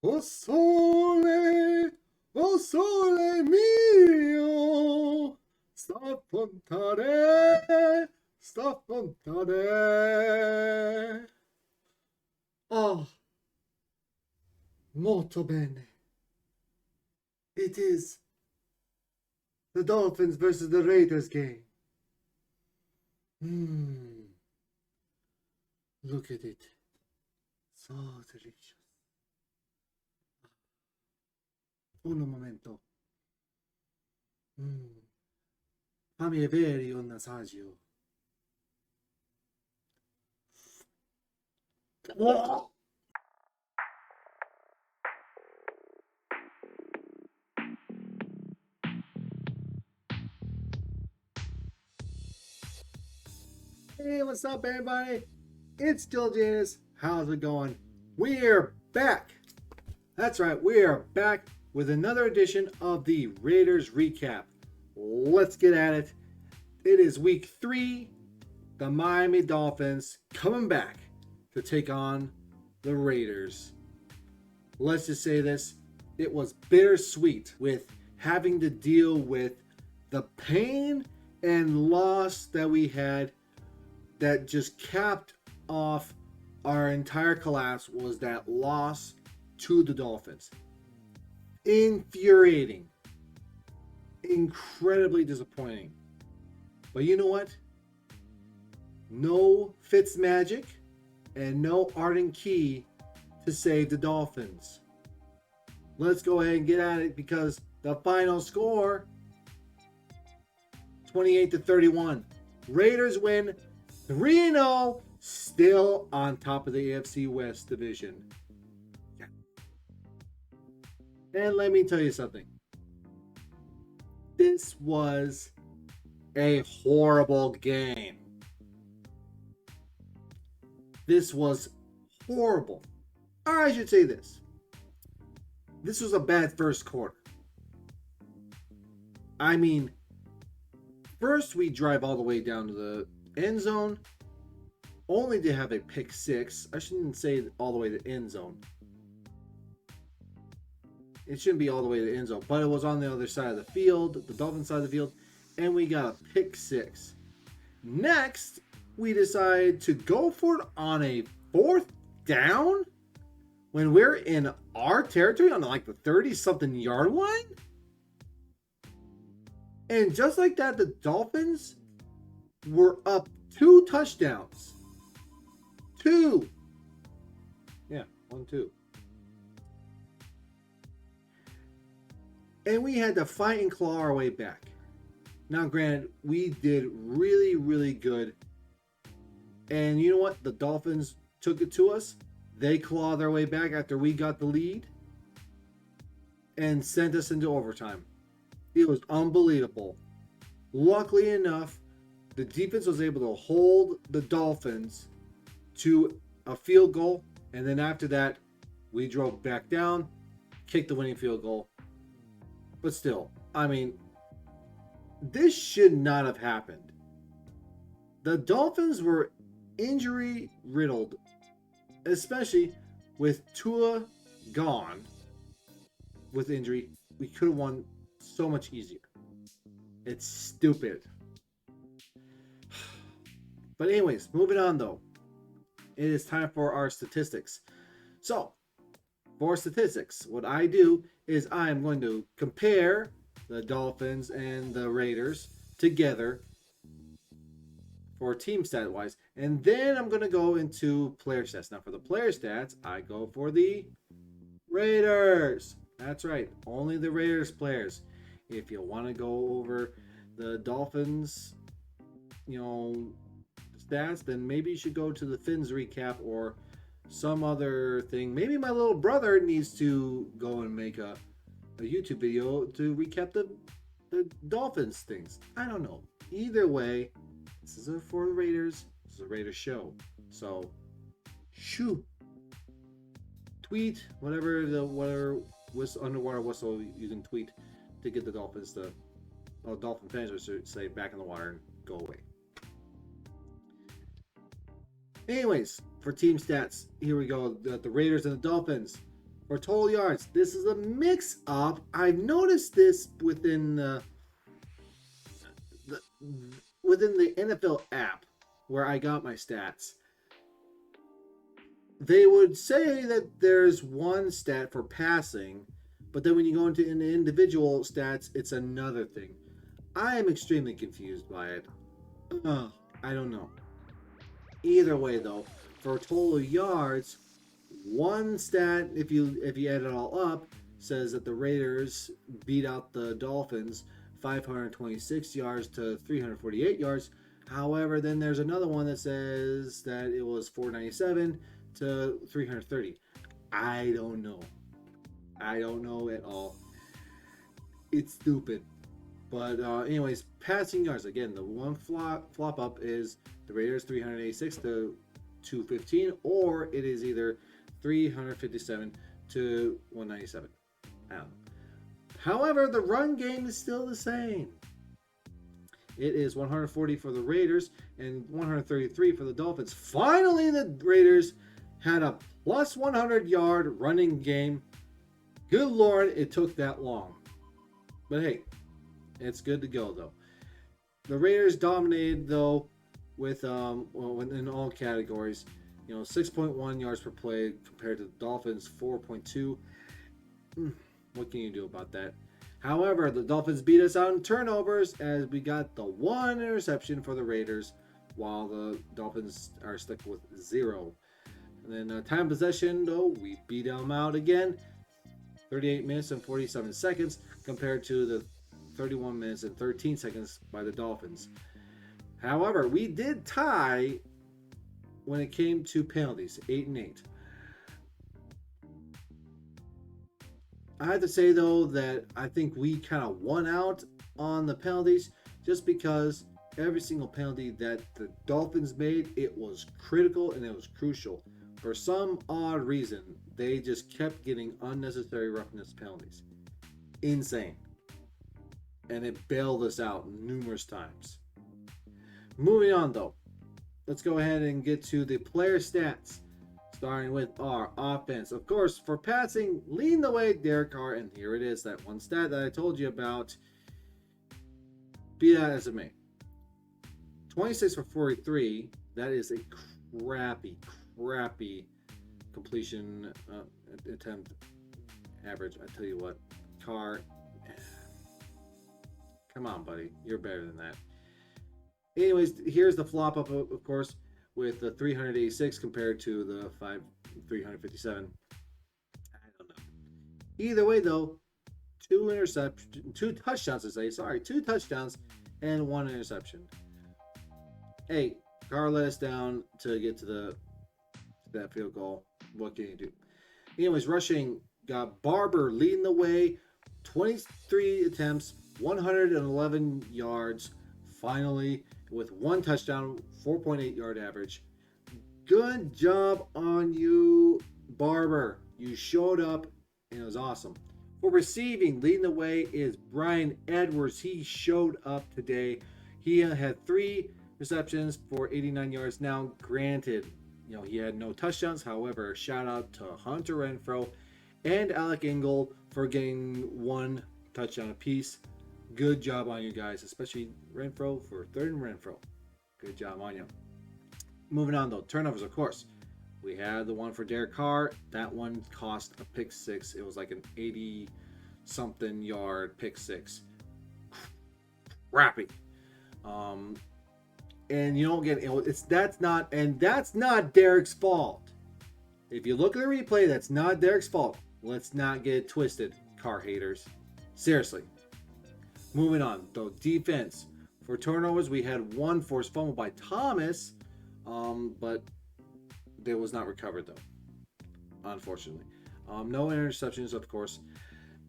O sole mio, sta fontane. Oh, molto bene. It is the Dolphins versus the Raiders game. Look at it. So delicious. Un momento. Fammi avere un assaggio. Hey, what's up, everybody? It's Kiljaedas. How's it going? We're back. That's right, we are back with another edition of the Raiders Recap. Let's get at it. It is week 3. The Miami Dolphins coming back to take on the Raiders. Let's just say this. It was bittersweet with having to deal with the pain and loss that we had that just capped off our entire collapse was that loss to the Dolphins. Infuriating. Incredibly disappointing. But you know what? No Fitz magic and no Arden Key to save the Dolphins. Let's go ahead and get at it because the final score 28-31. Raiders win 3-0, still on top of the AFC West division. And let me tell you something. This was a horrible game. This was horrible. Or I should say this. This was a bad first quarter. I mean, first we drive all the way down to the end zone, only to have a pick six. I shouldn't say all the way to the end zone. It shouldn't be all the way to the end zone, but it was on the other side of the field, the Dolphins side of the field, and we got a pick six. Next, we decided to go for it on a 4th down when we're in our territory on like the 30-something yard line. And just like that, the Dolphins were up 2 touchdowns. 2. Yeah, 1-2. And we had to fight and claw our way back. Now, granted, we did really, really good. And you know what? The Dolphins took it to us. They clawed their way back after we got the lead and sent us into overtime. It was unbelievable. Luckily enough, the defense was able to hold the Dolphins to a field goal. And then after that, we drove back down, kicked the winning field goal. But still, I mean, this should not have happened. The Dolphins were injury riddled, especially with Tua gone with injury. We could have won so much easier. It's stupid. But anyways, moving on though. It is time for our statistics. So, for statistics, what I do is I am going to compare the Dolphins and the Raiders together for team stat wise, and then I'm going to go into player stats. Now for the player stats, I go for the Raiders. That's right, only the Raiders players. If you want to go over the Dolphins, stats, then maybe you should go to the Fins recap or some other thing. Maybe my little brother needs to go and make a YouTube video to recap the Dolphins things. I don't know. Either way, this is for the Raiders. This is a Raiders show. So, shoo. Tweet whatever underwater whistle you can tweet to get the Dolphins to, Dolphin fans should say, back in the water and go away. Anyways, for team stats, here we go. The Raiders and the Dolphins. For total yards, this is a mix up. I've noticed this the within the NFL app where I got my stats. They would say that there's one stat for passing, but then when you go into the individual stats, it's another thing. I am extremely confused by it. I don't know. Either way, though, for total yards, one stat, if you add it all up, says that the Raiders beat out the Dolphins 526 yards to 348 yards. However, then there's another one that says that it was 497 to 330. I don't know. I don't know at all. It's stupid. But anyways, passing yards. Again, the one flop up is the Raiders 386 to 215, or it is either 357 to 197. I don't know. However, the run game is still the same. It is 140 for the Raiders and 133 for the Dolphins. Finally, the Raiders had a plus 100 yard running game. Good Lord, it took that long. But hey, it's good to go though. The Raiders dominated though with in all categories. 6.1 yards per play compared to the Dolphins 4.2. What can you do about that? However, the Dolphins beat us out in turnovers as we got the one interception for the Raiders, while the Dolphins are stuck with 0. And then time possession, though, we beat them out again. 38 minutes and 47 seconds compared to the 31 minutes and 13 seconds by the Dolphins. However, we did tie when it came to penalties, 8-8. I have to say, though, that I think we kind of won out on the penalties just because every single penalty that the Dolphins made, it was critical and it was crucial. For some odd reason, they just kept getting unnecessary roughness penalties. Insane. And it bailed us out numerous times. Moving on, though. Let's go ahead and get to the player stats. Starting with our offense. Of course, for passing, leading the way, Derek Carr. And here it is, that one stat that I told you about. Be that as it may. 26 for 43. That is a crappy completion attempt average. I tell you what, Carr. Come on, buddy. You're better than that. Anyways, here's the flop up, of course, with the 386 compared to the 357. I don't know. Either way, though, two touchdowns and one interception. Hey, Carr let us down to get to that field goal. What can you do? Anyways, rushing, got Barber leading the way. 23 attempts, 111 yards. Finally, with one touchdown, 4.8 yard average. Good job on you, Barber. You showed up, and it was awesome. For receiving, leading the way is Brian Edwards. He showed up today. He had 3 receptions for 89 yards. Now, granted, he had no touchdowns. However, shout out to Hunter Renfrow and Alec Ingold for getting 1 touchdown apiece. Good job on you guys, especially Renfrow for 3rd and Renfrow. Good job on you. Moving on, though. Turnovers, of course. We had the one for Derek Carr. That one cost a pick 6. It was like an 80-something yard pick 6. Crappy. And you don't get that's not Derek's fault. If you look at the replay, that's not Derek's fault. Let's not get it twisted, Carr haters. Seriously. Moving on, though, defense. For turnovers, we had 1 forced fumble by Thomas, but it was not recovered, though, unfortunately. No interceptions, of course.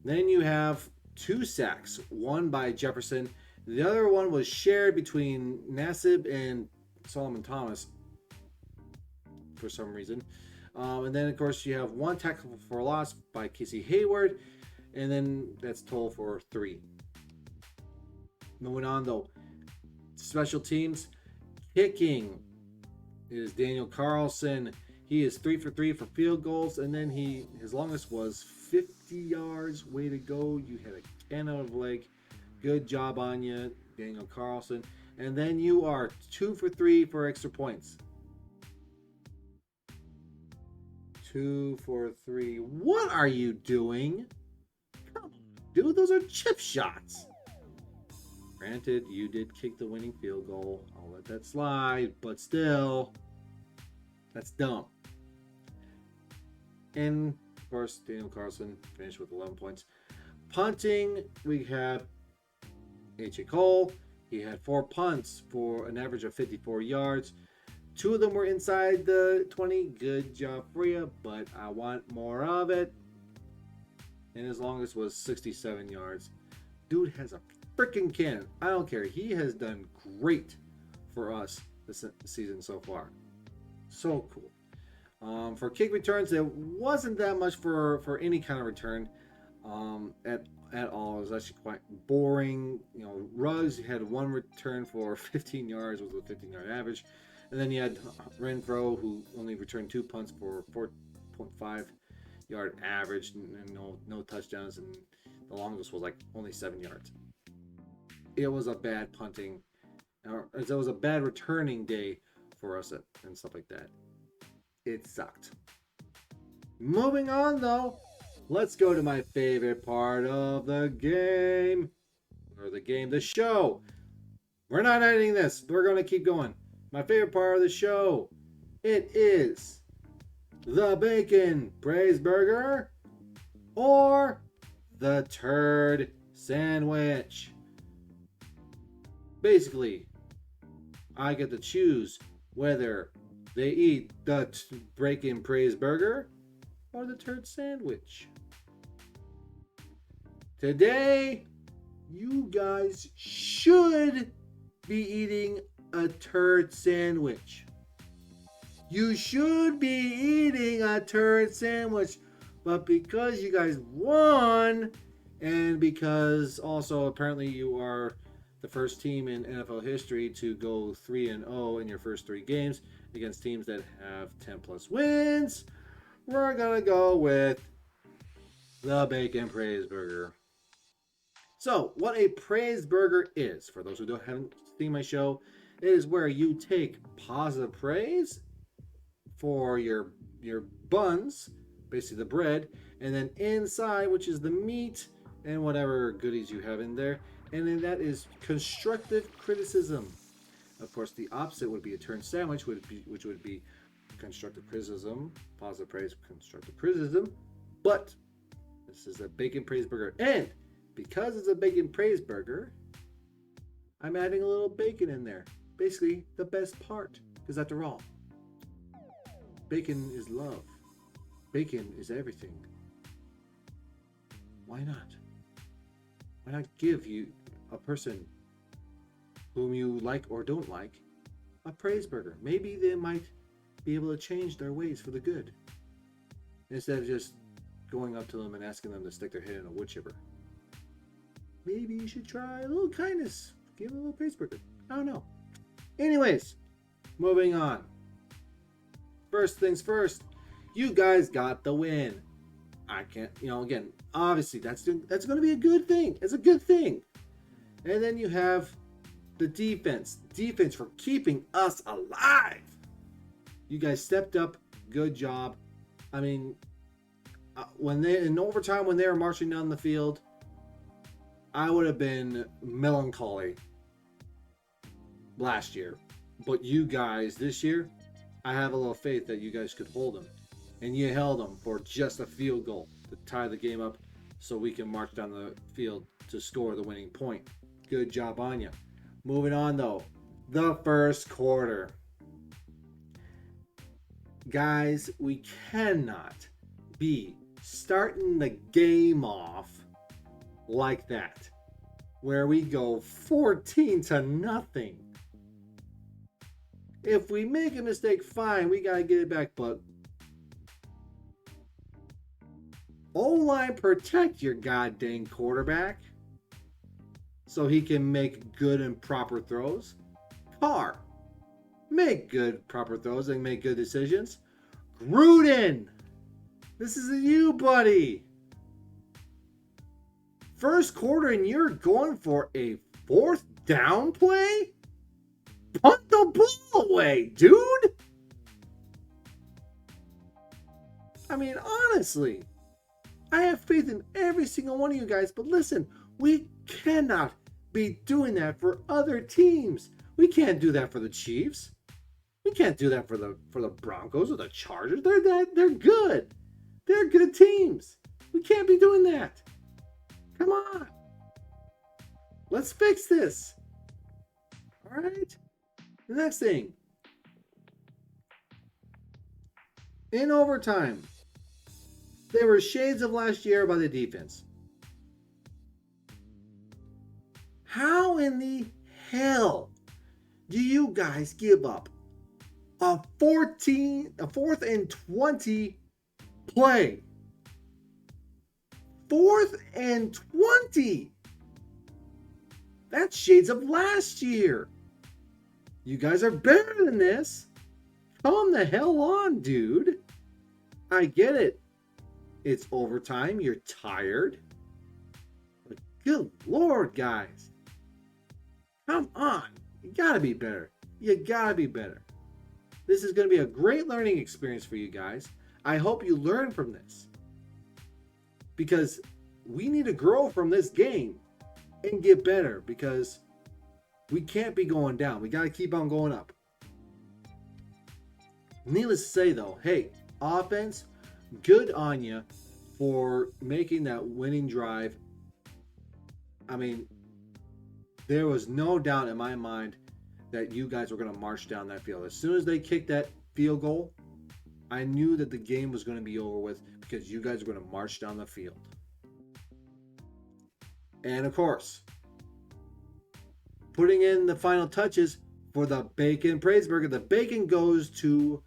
Then you have 2 sacks, one by Jefferson. The other one was shared between Nassib and Solomon Thomas for some reason. And then, of course, you have 1 tackle for loss by Casey Hayward, and then that's total for 3. Moving on, though, special teams. Kicking is Daniel Carlson. He is 3 for 3 for field goals, and then his longest was 50 yards. Way to go! You had a can out of leg. Good job on you, Daniel Carlson. And then you are 2 for 3 for extra points. 2 for 3. What are you doing? Come on, dude, those are chip shots. Granted, you did kick the winning field goal. I'll let that slide, but still, that's dumb. And, of course, Daniel Carlson finished with 11 points. Punting, we have H.A. Cole. He had 4 punts for an average of 54 yards. 2 of them were inside the 20. Good job for you, but I want more of it. And his longest was 67 yards. Dude has a freaking cannon. I don't care. He has done great for us this season so far. So cool. For kick returns, there wasn't that much for any kind of return at all. It was actually quite boring. You know, Ruggs had 1 return for 15 yards with a 15-yard average. And then you had Renfro, who only returned 2 punts for 4.5 yard average and no touchdowns, and the longest was like only 7 yards. It was a bad punting, or it was a bad returning day for us and stuff like that. It sucked. Moving on though, let's go to my favorite part of the game. The show. We're not editing this. We're going to keep going. My favorite part of the show. It is the bacon praise burger or the turd sandwich. Basically, I get to choose whether they eat the bacon praise burger or the turd sandwich. Today, you guys should be eating a turd sandwich. You should be eating a turd sandwich, but because you guys won, and because also apparently you are the first team in NFL history to go 3-0 in your first 3 games against teams that have 10 plus wins, we're gonna go with the bacon praise burger. So, what a praise burger is, for those who haven't seen my show, it is where you take positive praise for your buns, basically the bread, and then inside, which is the meat and whatever goodies you have in there, and then that is constructive criticism. Of course, the opposite would be a turd sandwich, which would be constructive criticism, positive praise, constructive criticism. But this is a bacon praise burger, and because it's a bacon praise burger, I'm adding a little bacon in there. Basically, the best part, because after all, bacon is love. Bacon is everything. Why not? Why not give you a person whom you like or don't like a praise burger? Maybe they might be able to change their ways for the good, instead of just going up to them and asking them to stick their head in a wood chipper. Maybe you should try a little kindness. Give them a little praise burger. I don't know. Anyways, moving on. First things first, you guys got the win. I can't, again, obviously that's going to be a good thing. It's a good thing. And then you have the defense for keeping us alive. You guys stepped up. Good job. I mean, in overtime when they were marching down the field, I would have been melancholy last year. But you guys, this year, I have a little faith that you guys could hold them. And you held them for just a field goal to tie the game up so we can march down the field to score the winning point. Good job on you. Moving on, though. The first quarter. Guys, we cannot be starting the game off like that, where we go 14-0. If we make a mistake, fine, we gotta get it back, but O-line, protect your goddamn quarterback so he can make good and proper throws. Carr, make good proper throws and make good decisions. Gruden, this is you, buddy. First quarter and you're going for a fourth down play? Punt the ball away, dude. I mean, honestly, I have faith in every single one of you guys, but listen, we cannot be doing that for other teams. We can't do that for the Chiefs. We can't do that for the Broncos or the Chargers. They're good. They're good teams. We can't be doing that. Come on. Let's fix this. All right. The next thing. In overtime, they were shades of last year by the defense. How in the hell do you guys give up a 4th and 20 play? 4th and 20. That's shades of last year. You guys are better than this. Come the hell on, dude. I get it. It's overtime. You're tired. But good Lord, guys. Come on. You gotta be better. You gotta be better. This is going to be a great learning experience for you guys. I hope you learn from this. Because we need to grow from this game and get better, because we can't be going down. We got to keep on going up. Needless to say, though, hey, offense, good on you for making that winning drive. I mean, there was no doubt in my mind that you guys were going to march down that field. As soon as they kicked that field goal, I knew that the game was going to be over with, because you guys were going to march down the field. And of course, putting in the final touches for the Bacon Praise Burger. The bacon goes to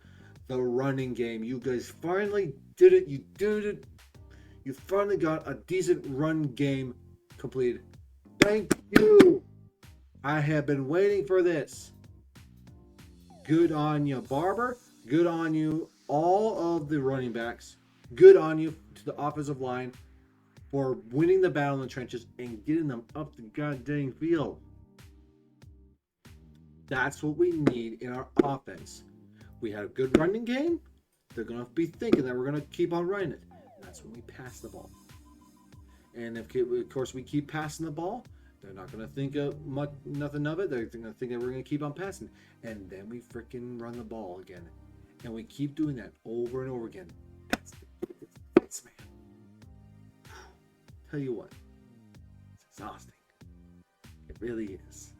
the running game. You guys finally did it. You did it. You finally got a decent run game completed. Thank you. I have been waiting for this. Good on you, Barber. Good on you, all of the running backs. Good on you to the offensive line for winning the battle in the trenches and getting them up the goddamn field. That's what we need in our offense. We had a good running game. They're going to be thinking that we're going to keep on running it. And that's when we pass the ball. And if, of course, we keep passing the ball, they're not going to think of nothing of it. They're going to think that we're going to keep on passing. And then we freaking run the ball again. And we keep doing that over and over again. That's man. Tell you what, it's exhausting. It really is.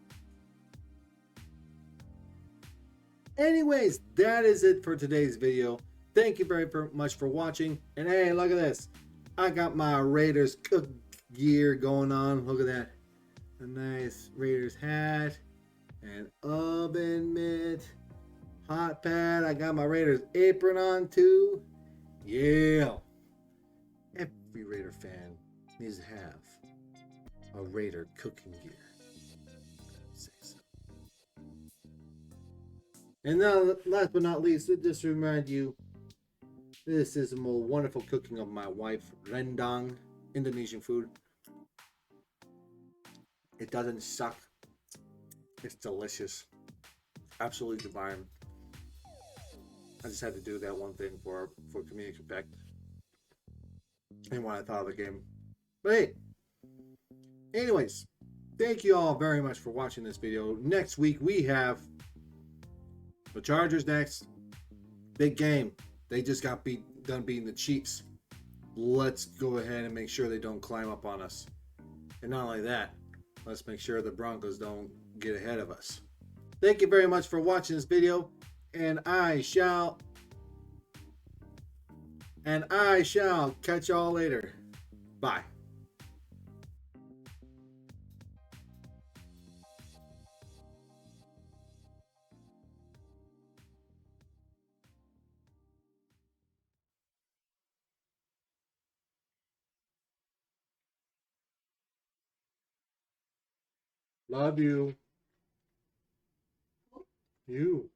Anyways, that is it for today's video. Thank you very much for watching. And hey, look at this. I got my Raiders cook gear going on. Look at that. A nice Raiders hat. And oven mitt. Hot pad. I got my Raiders apron on too. Yeah. Every Raider fan needs to have a Raider cooking gear. Say so. And now, last but not least, just to remind you, this is a more wonderful cooking of my wife, rendang, Indonesian food. It doesn't suck. It's delicious. Absolutely divine. I just had to do that one thing for comedic effect. And when I thought of the game. But hey, anyways, thank you all very much for watching this video. Next week we have the Chargers next. Big game. They just got done beating the Chiefs. Let's go ahead and make sure they don't climb up on us. And not only that, let's make sure the Broncos don't get ahead of us. Thank you very much for watching this video. And I shall catch y'all later. Bye. Love you. You.